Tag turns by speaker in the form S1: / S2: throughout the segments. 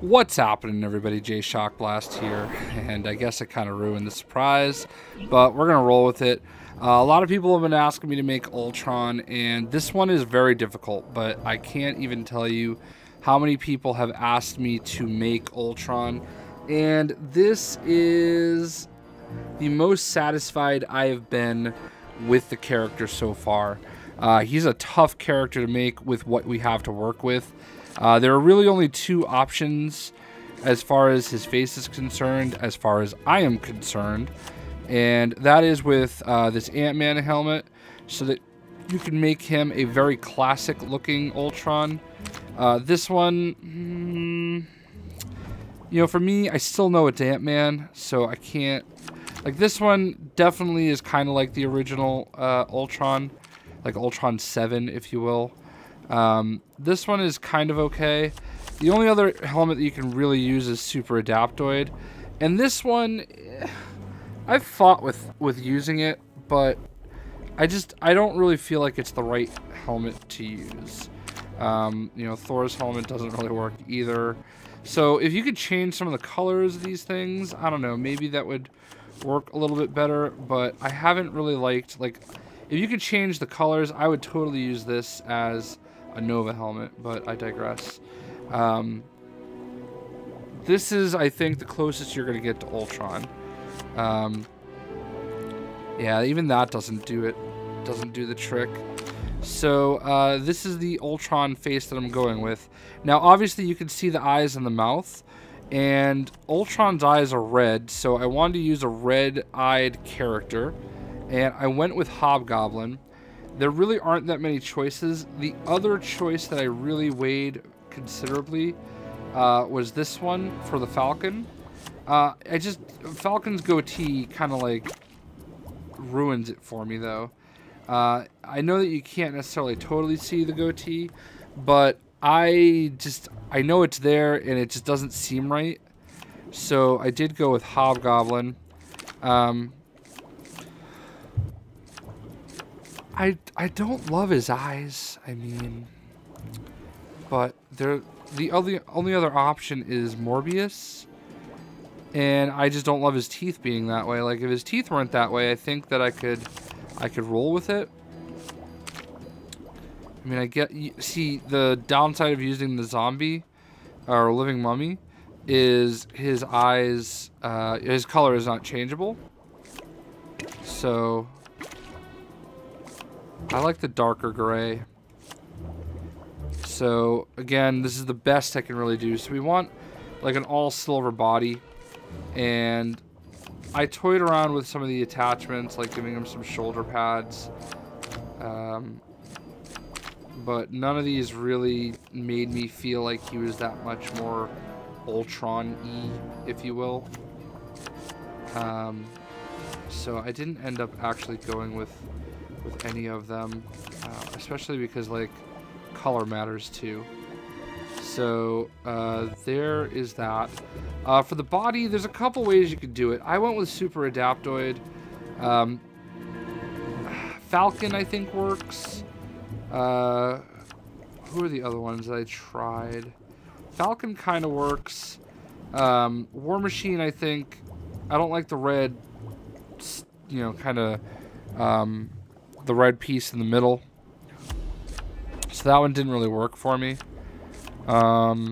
S1: What's happening, everybody? JayShockblast here, and I guess I kind of ruined the surprise, but we're gonna roll with it. A lot of people have been asking me to make Ultron, and this one is very difficult, but I can't even tell you how many people have asked me to make Ultron, and this is the most satisfied I have been with the character so far. He's a tough character to make with what we have to work with. There are really only two options as far as his face is concerned, as far as I am concerned, and that is with this Ant-Man helmet, so that you can make him a very classic looking Ultron. This one, you know, for me, I still know it's Ant-Man, so I can't, like, this one definitely is kind of like the original Ultron, like Ultron 7, if you will. This one is kind of okay. The only other helmet that you can really use is Super Adaptoid. And this one, I've fought with using it, but I don't really feel like it's the right helmet to use. You know, Thor's helmet doesn't really work either. So if you could change some of the colors of these things, I don't know, maybe that would work a little bit better, but I haven't really liked, like, if you could change the colors, I would totally use this as a Nova helmet, but I digress. This is, I think, the closest you're going to get to Ultron. Yeah, even that doesn't do it. Doesn't do the trick. So, this is the Ultron face that I'm going with. Now, obviously, you can see the eyes and the mouth, and Ultron's eyes are red, so I wanted to use a red-eyed character, and I went with Hobgoblin. There really aren't that many choices. The other choice that I really weighed considerably was this one for the Falcon. Falcon's goatee kind of like ruins it for me, though. I know that you can't necessarily totally see the goatee, but I know it's there and it just doesn't seem right. So I did go with Hobgoblin. I don't love his eyes, I mean, but the only other option is Morbius, and I just don't love his teeth being that way. Like, if his teeth weren't that way, I think that I could roll with it. I mean, see, the downside of using the zombie or living mummy is his eyes, his color is not changeable, so I like the darker gray. So again, this is the best I can really do. So we want like an all silver body, and I toyed around with some of the attachments, like giving him some shoulder pads, but none of these really made me feel like he was that much more Ultron-y, if you will. So I didn't end up actually going with any of them, especially because, like, color matters too. So there is that. For the body, there's a couple ways you could do it. I went with Super Adaptoid. Falcon, I think, works. Who are the other ones that I tried? Falcon kind of works. War Machine, I think. I don't like the red, you know, kind of the red piece in the middle, so that one didn't really work for me. Yeah,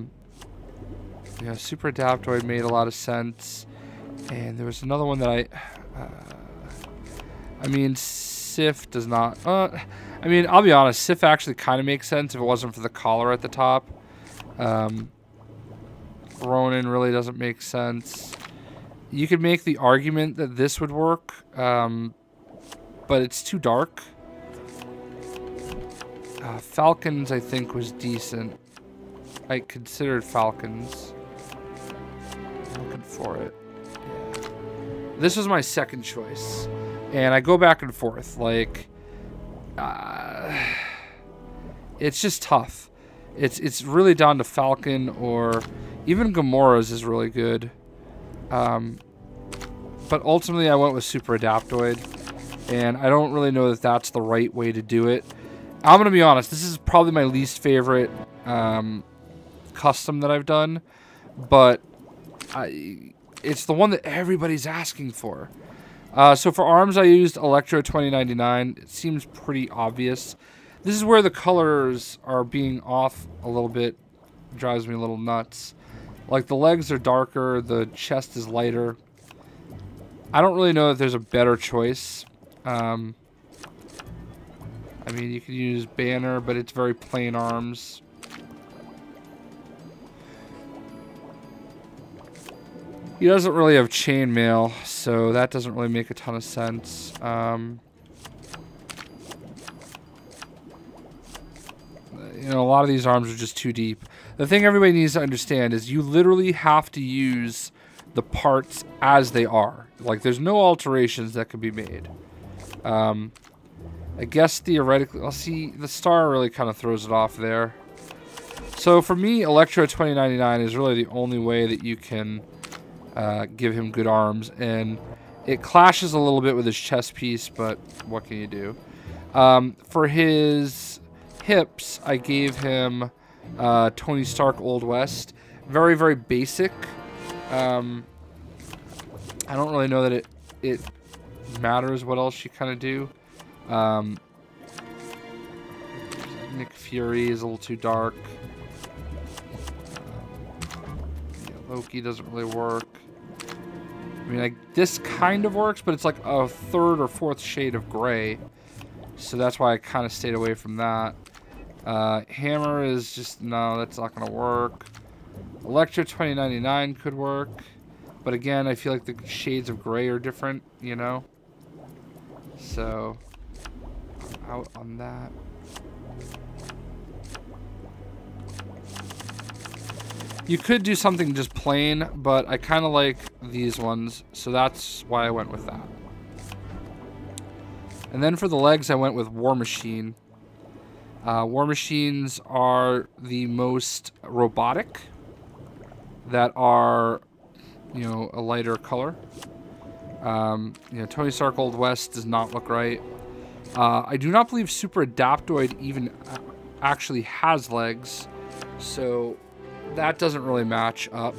S1: Super Adaptoid made a lot of sense, and there was another one that I mean, Sif does not, I mean, I'll be honest, Sif actually kind of makes sense if it wasn't for the collar at the top. Ronan really doesn't make sense. You could make the argument that this would work, but it's too dark. Falcons, I think, was decent. I considered Falcons. I'm looking for it. Yeah. This was my second choice, and I go back and forth. Like, it's just tough. It's really down to Falcon, or even Gamora's is really good. But ultimately, I went with Super Adaptoid, and I don't really know that that's the right way to do it. I'm going to be honest, this is probably my least favorite custom that I've done, but it's the one that everybody's asking for. So for arms, I used Electro 2099. It seems pretty obvious. This is where the colors are being off a little bit. It drives me a little nuts. Like, the legs are darker, the chest is lighter. I don't really know if there's a better choice. I mean, you can use Banner, but it's very plain arms. He doesn't really have chainmail, so that doesn't really make a ton of sense. You know, a lot of these arms are just too deep. The thing everybody needs to understand is you literally have to use the parts as they are. Like, there's no alterations that can be made. I guess theoretically, I'll see, the star really kind of throws it off there. So for me, Electro 2099 is really the only way that you can give him good arms, and it clashes a little bit with his chest piece, but what can you do? For his hips, I gave him Tony Stark Old West. Very, very basic. I don't really know that it matters what else you kind of do. Nick Fury is a little too dark. Loki doesn't really work. I mean, this kind of works, but it's like a third or fourth shade of gray. So that's why I kind of stayed away from that. Hammer is just, no, that's not going to work. Electro 2099 could work. But again, I feel like the shades of gray are different, you know? So, I'm out on that. You could do something just plain, but I kind of like these ones, so that's why I went with that. And then for the legs, I went with War Machine. War Machines are the most robotic, that are, you know, a lighter color. You know, Tony Stark Old West does not look right. I do not believe Super Adaptoid even actually has legs, so that doesn't really match up.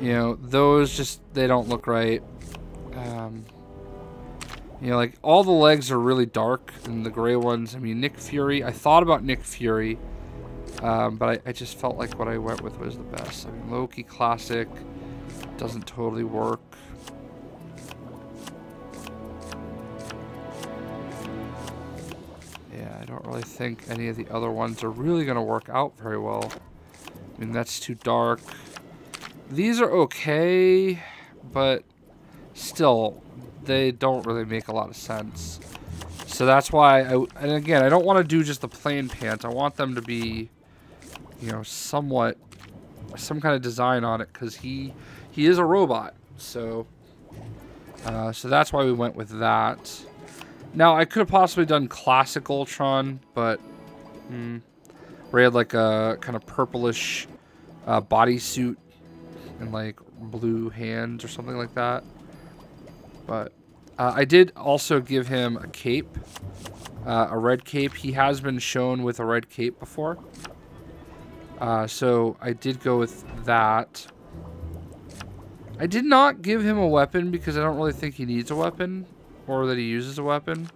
S1: You know, those just, they don't look right. You know, like, all the legs are really dark, and the gray ones, I mean, Nick Fury, I thought about Nick Fury, but I just felt like what I went with was the best. I mean, Loki Classic doesn't totally work. Yeah, I don't really think any of the other ones are really going to work out very well. I mean, that's too dark. These are okay, but still, they don't really make a lot of sense. So that's why, and again, I don't want to do just the plain pants. I want them to be, you know, somewhat, some kind of design on it, because he is a robot. So, so that's why we went with that. Now, I could have possibly done classic Ultron, but where he had like a kind of purplish bodysuit and like blue hands or something like that. But I did also give him a cape, a red cape. He has been shown with a red cape before. So I did go with that. I did not give him a weapon because I don't really think he needs a weapon or that he uses a weapon.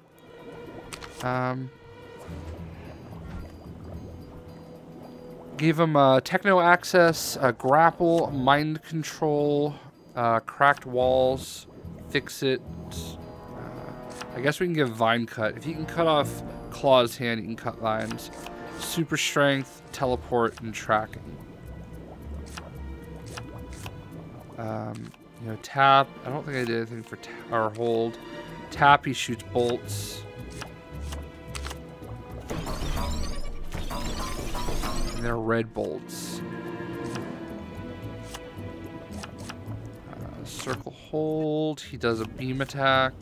S1: Gave him techno access, grapple, mind control, cracked walls, fix it. I guess we can give vine cut. If you can cut off Claw's hand, you can cut vines. Super strength, teleport, and tracking. You know, tap. I don't think I did anything for or hold. Tap, he shoots bolts. And they're red bolts. Circle hold. He does a beam attack.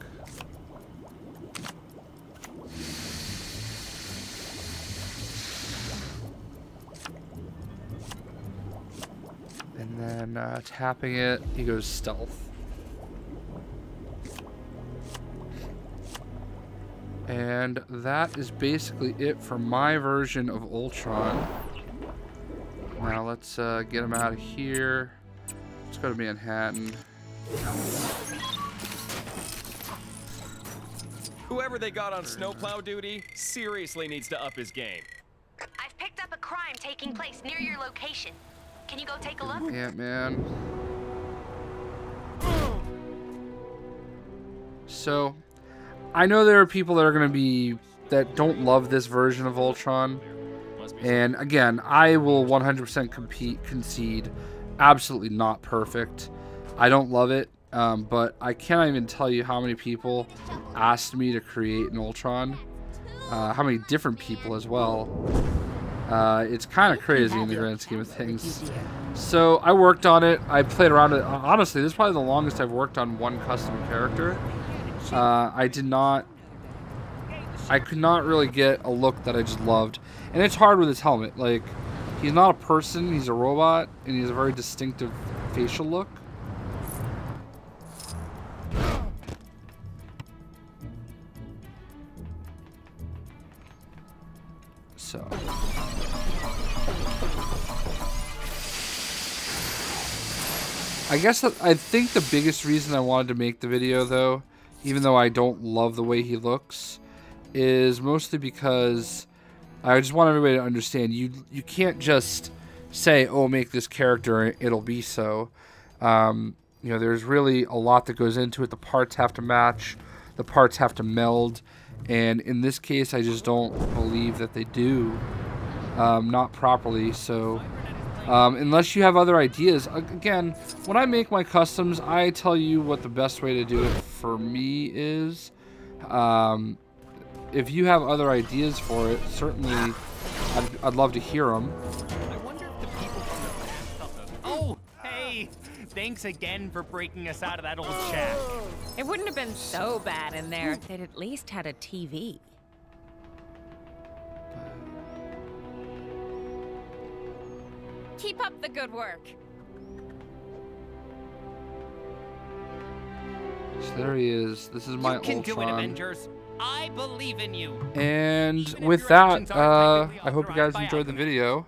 S1: And then tapping it, he goes stealth. And that is basically it for my version of Ultron. Now let's get him out of here. Let's go to Manhattan.
S2: Whoever they got on snowplow duty seriously needs to up his game.
S3: I've picked up a crime taking place near your location. Can you go take a look?
S1: Ant-Man. So, I know there are people that are going to be, that don't love this version of Ultron. And again, I will 100% concede, absolutely not perfect. I don't love it, but I can't even tell you how many people asked me to create an Ultron. How many different people as well. It's kind of crazy in the grand scheme of things. So I worked on it. I played around it. Honestly, this is probably the longest I've worked on one custom character. I could not really get a look that I just loved. And it's hard with his helmet. Like, he's not a person, he's a robot, and he has a very distinctive facial look. So. I guess I think the biggest reason I wanted to make the video, though, even though I don't love the way he looks, is mostly because I just want everybody to understand you can't just say, oh, make this character and it'll be so. You know, there's really a lot that goes into it. The parts have to match, the parts have to meld, and in this case I just don't believe that they do, not properly. So unless you have other ideas, again, when I make my customs, I tell you what the best way to do it for me is. If you have other ideas for it, certainly I'd love to hear them.
S4: I wonder if the people from the past felt the... Oh, hey! Thanks again for breaking us out of that old shack.
S5: It wouldn't have been so bad in there if they'd at least had a TV. Keep up the good work.
S1: So there he is. This is my Ultron.
S4: You can do it, Avengers. I believe in you.
S1: And with that, I hope you guys enjoyed the video.